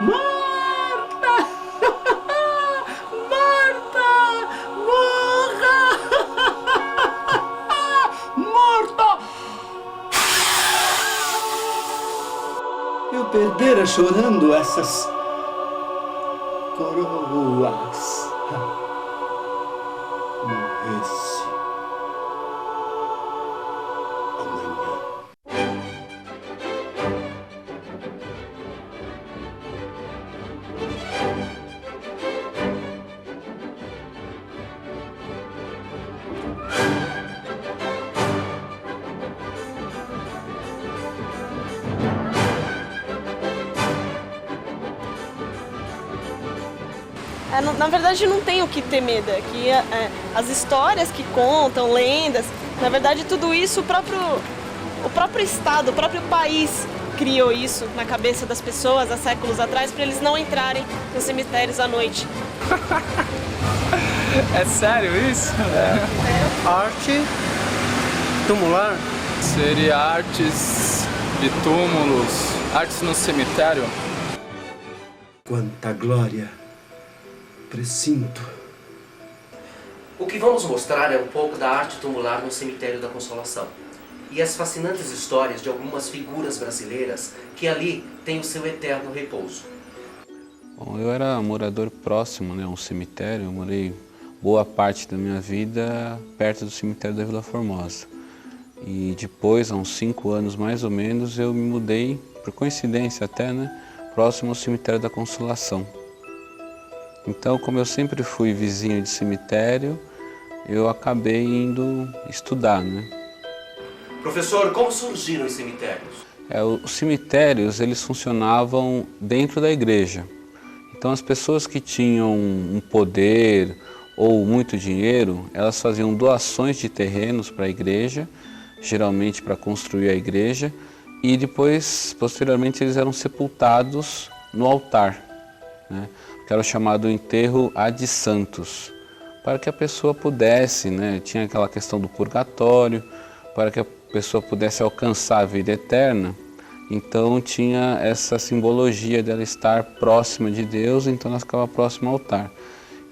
Marta! Marta! Morra! Morta! Eu perdera chorando essas coroas. Morresse amanhã. Na verdade, não tem o que ter medo. Que as histórias que contam, lendas, na verdade, tudo isso o próprio Estado, o próprio país criou isso na cabeça das pessoas há séculos atrás para eles não entrarem nos cemitérios à noite. É sério isso? Arte tumular? Seria artes de túmulos, artes no cemitério? Quanta glória! Presinto. O que vamos mostrar é um pouco da arte tumular no Cemitério da Consolação e as fascinantes histórias de algumas figuras brasileiras que ali têm o seu eterno repouso. Bom, eu era morador próximo, né, a um cemitério. Eu morei boa parte da minha vida perto do cemitério da Vila Formosa. E depois, há uns 5 anos mais ou menos, eu me mudei, por coincidência até, né, próximo ao cemitério da Consolação. Então, como eu sempre fui vizinho de cemitério, eu acabei indo estudar, né? Professor, como surgiram os cemitérios? Os cemitérios, eles funcionavam dentro da igreja. Então, as pessoas que tinham um poder ou muito dinheiro, elas faziam doações de terrenos para a igreja, geralmente para construir a igreja, e depois, posteriormente, eles eram sepultados no altar, né? Que era o chamado enterro ad santos, para que a pessoa pudesse, né, tinha aquela questão do purgatório, para que a pessoa pudesse alcançar a vida eterna. Então tinha essa simbologia dela estar próxima de Deus, então ela ficava próxima ao altar.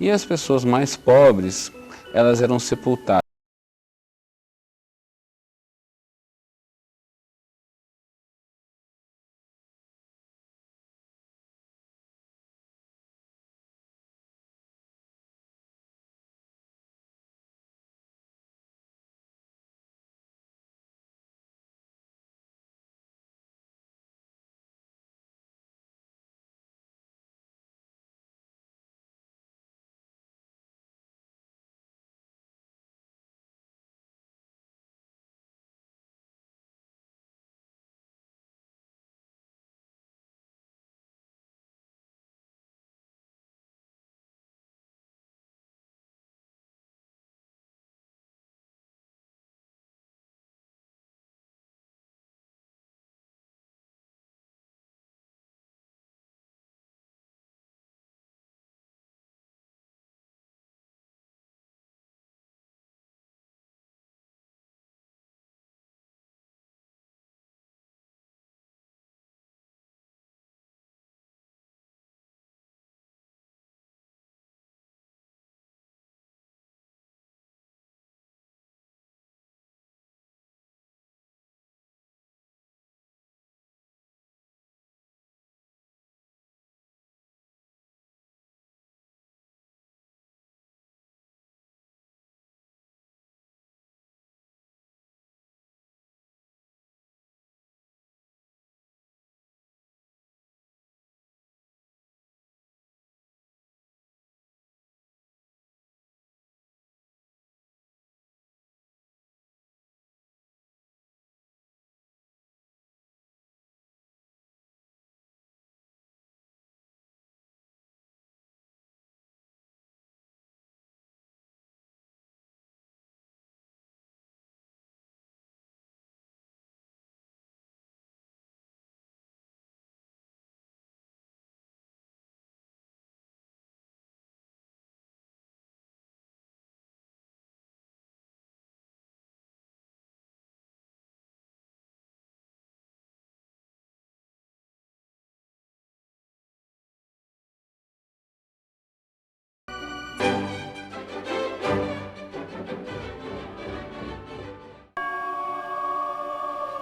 E as pessoas mais pobres, elas eram sepultadas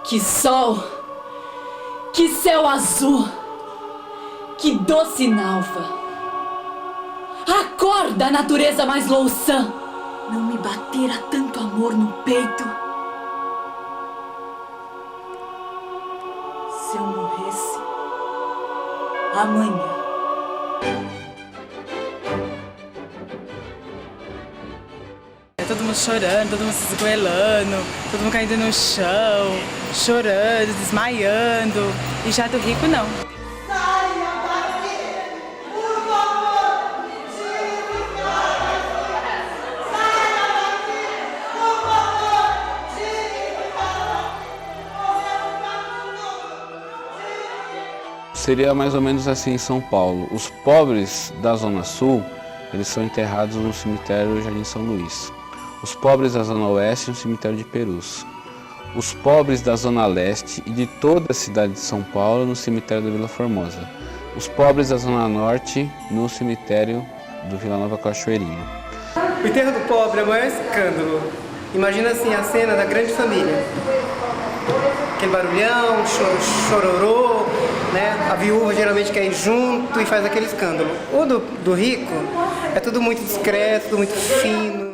Que sol, que céu azul, que doce nalva. Acorda, natureza mais louçã. Não me batera tanto amor no peito. Se eu morresse amanhã. Todo mundo chorando, todo mundo se esgoelando, todo mundo caindo no chão, chorando, desmaiando. E já do rico, não. Seria mais ou menos assim em São Paulo. Os pobres da Zona Sul, eles são enterrados no cemitério Jardim São Luís. Os pobres da Zona Oeste no cemitério de Perus. Os pobres da Zona Leste e de toda a cidade de São Paulo no cemitério da Vila Formosa. Os pobres da Zona Norte no cemitério do Vila Nova Cachoeirinha. O enterro do pobre é o maior escândalo. Imagina assim a cena da grande família. Aquele barulhão, chororô, né? A viúva geralmente quer ir junto e faz aquele escândalo. O do rico é tudo muito discreto, tudo muito fino.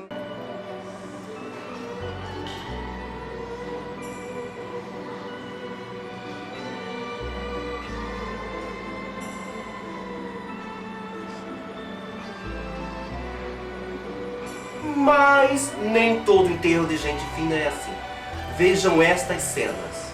Mas nem todo enterro de gente fina é assim. Vejam estas cenas.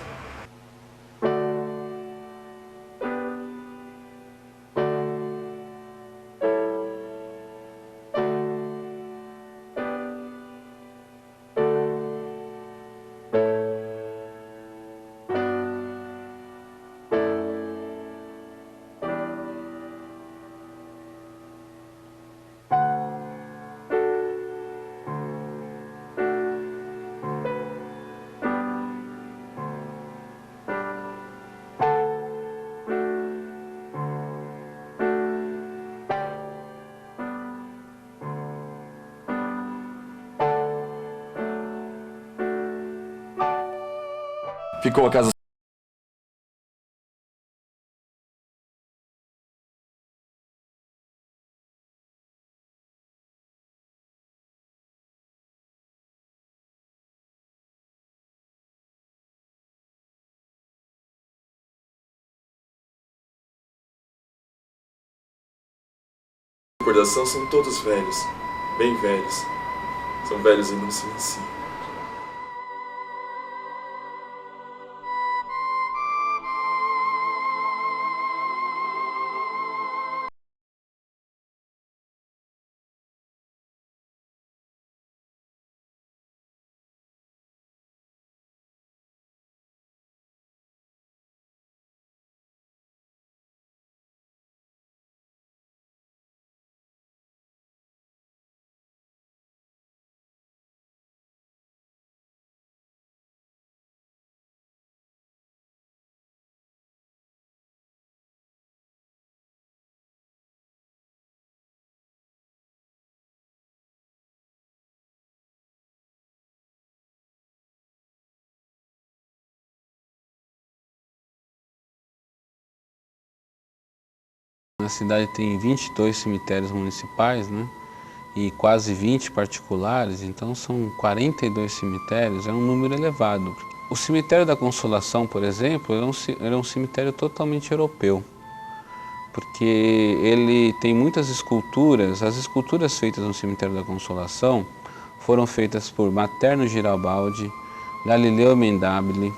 Ficou a casa. Recordação são todos velhos, bem velhos. São velhos e não se venciam. A cidade tem 22 cemitérios municipais, né? E quase 20 particulares, então são 42 cemitérios, é um número elevado. O cemitério da Consolação, por exemplo, era um cemitério totalmente europeu, porque ele tem muitas esculturas. As esculturas feitas no cemitério da Consolação foram feitas por Materno Girabaldi, Galileu Mendabile.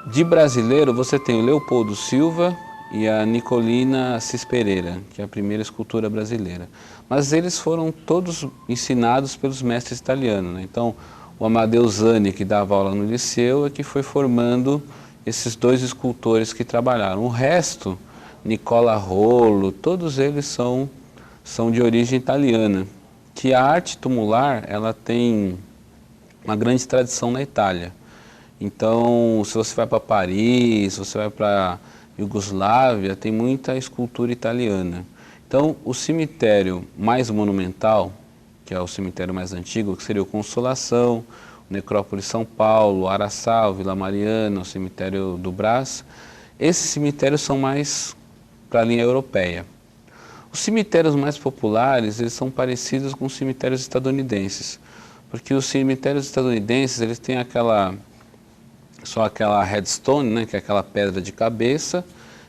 De brasileiro, você tem o Leopoldo Silva e a Nicolina Assis Pereira, que é a primeira escultura brasileira. Mas eles foram todos ensinados pelos mestres italianos, né? Então, o Amadeu Zani, que dava aula no liceu, é que foi formando esses dois escultores que trabalharam. O resto, Nicola Rollo, todos eles são de origem italiana. Que a arte tumular, ela tem uma grande tradição na Itália. Então, se você vai para Paris, se você vai para Iugoslávia, tem muita escultura italiana. Então, o cemitério mais monumental, que é o cemitério mais antigo, que seria o Consolação, Necrópole São Paulo, Araçá, Vila Mariana, o cemitério do Brás. Esses cemitérios são mais para a linha europeia. Os cemitérios mais populares, eles são parecidos com os cemitérios estadunidenses, porque os cemitérios estadunidenses, eles têm só aquela headstone, né, que é aquela pedra de cabeça,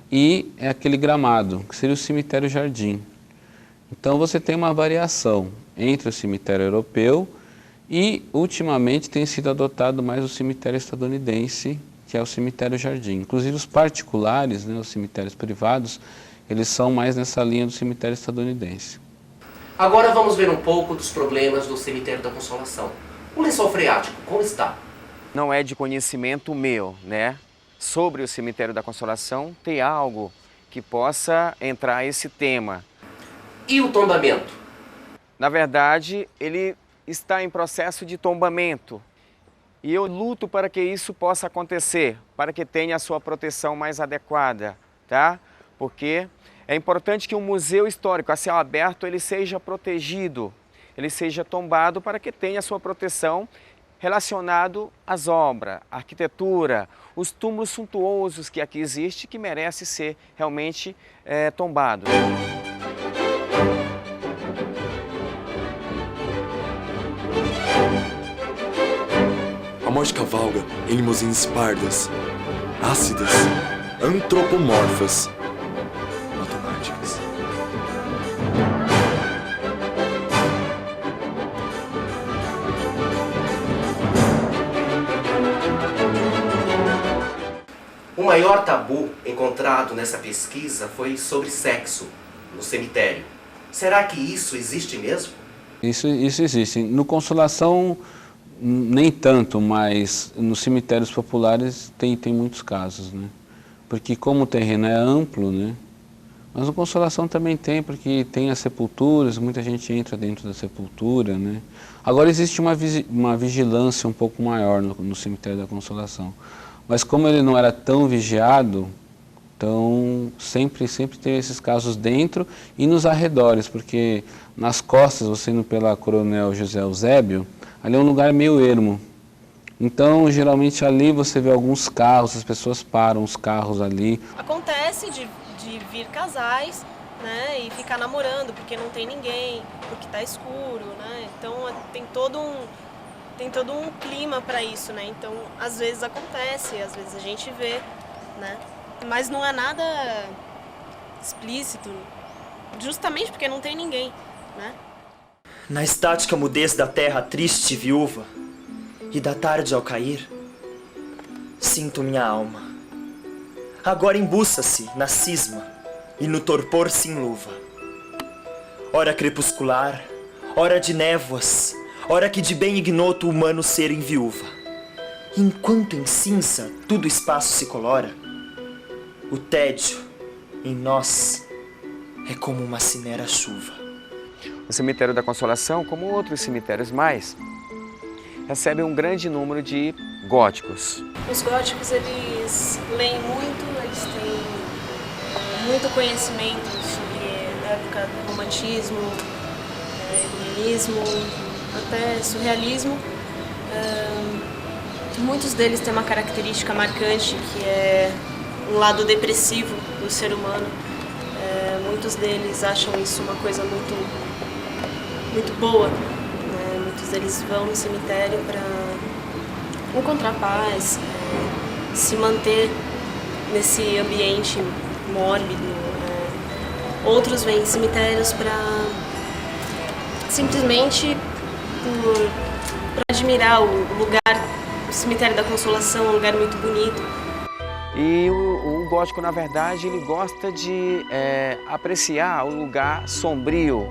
e é aquele gramado, que seria o cemitério jardim. Então você tem uma variação entre o cemitério europeu e, ultimamente, tem sido adotado mais o cemitério estadunidense, que é o cemitério jardim. Inclusive os particulares, né, os cemitérios privados, eles são mais nessa linha do cemitério estadunidense. Agora vamos ver um pouco dos problemas do cemitério da Consolação. O lençol freático, como está? Não é de conhecimento meu, né? Sobre o cemitério da Consolação, tem algo que possa entrar esse tema. E o tombamento? Na verdade, ele está em processo de tombamento. E eu luto para que isso possa acontecer, para que tenha a sua proteção mais adequada, tá? Porque é importante que um museu histórico a céu aberto ele seja protegido, ele seja tombado para que tenha a sua proteção relacionado às obras, à arquitetura, os túmulos suntuosos que aqui existem, que merece ser realmente tombado. A morte cavalga em limusines pardas, ácidas, antropomorfas, matemáticas. O maior tabu encontrado nessa pesquisa foi sobre sexo no cemitério. Será que isso existe mesmo? Isso existe. No Consolação, nem tanto, mas nos cemitérios populares tem muitos casos, né? Porque como o terreno é amplo, né? Mas no Consolação também tem, porque tem as sepulturas, muita gente entra dentro da sepultura, né? Agora existe uma vigilância um pouco maior no cemitério da Consolação. Mas como ele não era tão vigiado, então sempre tem esses casos dentro e nos arredores, porque nas costas, você indo pela Coronel José Eusébio, ali é um lugar meio ermo. Então, geralmente ali você vê alguns carros, as pessoas param os carros ali. Acontece de vir casais, né, e ficar namorando porque não tem ninguém, porque está escuro, né? Então tem todo um clima para isso, né? Então, às vezes acontece, às vezes a gente vê, né? Mas não é nada explícito, justamente porque não tem ninguém, né? Na estática mudez da terra triste e viúva, e da tarde ao cair, sinto minha alma. Agora embuça-se na cisma e no torpor sem luva. Ora crepuscular, ora de névoas, ora que de bem ignoto o humano ser em viúva. Enquanto em cinza tudo espaço se colora, o tédio em nós é como uma cinera chuva. O cemitério da Consolação, como outros cemitérios mais, recebe um grande número de góticos. Os góticos, eles leem muito, eles têm muito conhecimento sobre a época do romantismo, iluminismo, até surrealismo. Muitos deles têm uma característica marcante, que é um lado depressivo do ser humano. Muitos deles acham isso uma coisa muito boa. Muitos deles vão no cemitério para encontrar paz, se manter nesse ambiente mórbido. Outros vêm em cemitérios para simplesmente para admirar o lugar, o cemitério da Consolação, um lugar muito bonito. E o gótico, na verdade, ele gosta de apreciar o lugar sombrio,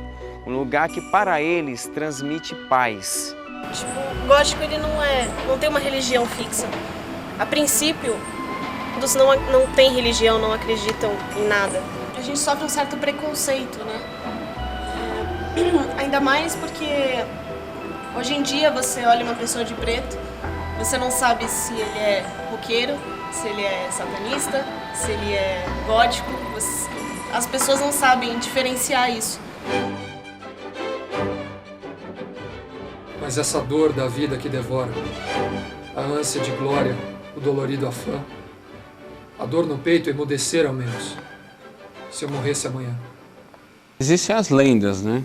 um lugar que para eles transmite paz. Tipo, o gótico ele não tem uma religião fixa. A princípio, todos não têm religião, não acreditam em nada. A gente sofre um certo preconceito, né? Ainda mais porque hoje em dia você olha uma pessoa de preto, você não sabe se ele é roqueiro, se ele é satanista, se ele é gótico. As pessoas não sabem diferenciar isso. Mas essa dor da vida que devora, a ânsia de glória, o dolorido afã, a dor no peito emudecer ao menos, se eu morresse amanhã. Existem as lendas, né?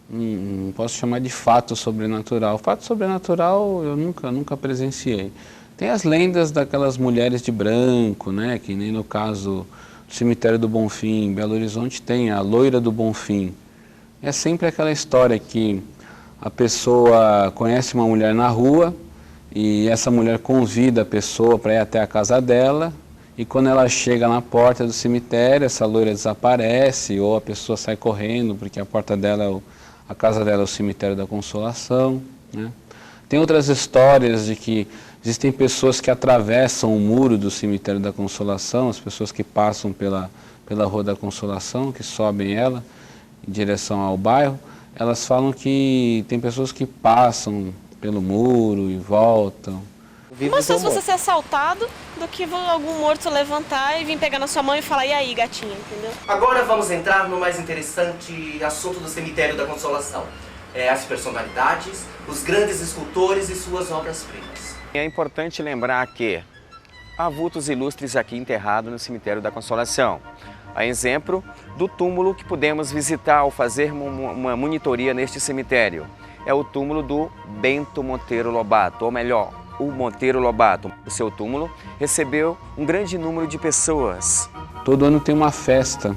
Não posso chamar de fato sobrenatural. Fato sobrenatural eu nunca presenciei. Tem as lendas daquelas mulheres de branco, né? Que nem no caso do cemitério do Bonfim, em Belo Horizonte tem a loira do Bonfim. É sempre aquela história que a pessoa conhece uma mulher na rua e essa mulher convida a pessoa para ir até a casa dela e quando ela chega na porta do cemitério, essa loira desaparece ou a pessoa sai correndo porque a porta dela, a casa dela é o cemitério da Consolação, né? Tem outras histórias de que existem pessoas que atravessam o muro do cemitério da Consolação, as pessoas que passam pela Rua da Consolação, que sobem ela em direção ao bairro, elas falam que tem pessoas que passam pelo muro e voltam. Mais fácil você ser assaltado do que algum morto levantar e vir pegar na sua mão e falar, e aí, gatinha, entendeu? Agora vamos entrar no mais interessante assunto do Cemitério da Consolação. As personalidades, os grandes escultores e suas obras-primas. É importante lembrar que há vultos ilustres aqui enterrados no Cemitério da Consolação. A exemplo do túmulo que pudemos visitar ao fazer uma monitoria neste cemitério. É o túmulo do Bento Monteiro Lobato, ou melhor, o Monteiro Lobato. O seu túmulo recebeu um grande número de pessoas. Todo ano tem uma festa,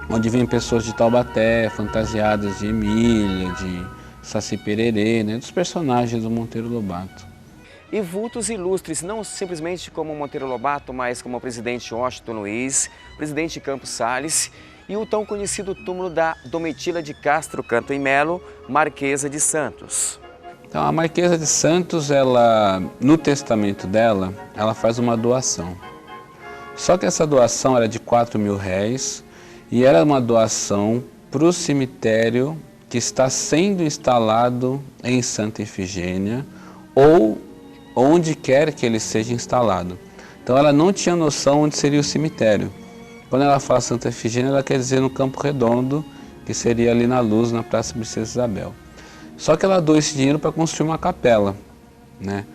onde vem pessoas de Taubaté, fantasiadas de Emília, de Saci Pererê, né, dos personagens do Monteiro Lobato. E vultos ilustres, não simplesmente como o Monteiro Lobato, mas como o presidente Washington Luiz, o presidente Campos Salles e o tão conhecido túmulo da Domitila de Castro Canto e Melo, Marquesa de Santos. Então, a Marquesa de Santos, ela, no testamento dela, ela faz uma doação. Só que essa doação era de R$4.000 e era uma doação para o cemitério que está sendo instalado em Santa Efigênia ou onde quer que ele seja instalado. Então ela não tinha noção onde seria o cemitério. Quando ela fala Santa Efigênia, ela quer dizer no Campo Redondo, que seria ali na Luz, na Praça Princesa Isabel. Só que ela doou esse dinheiro para construir uma capela, né?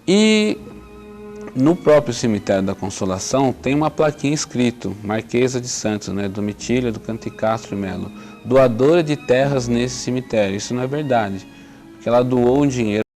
E no próprio cemitério da Consolação tem uma plaquinha escrito, Marquesa de Santos, né? Domitília do Canto e Castro e Melo, doadora de terras nesse cemitério. Isso não é verdade, porque ela doou um dinheiro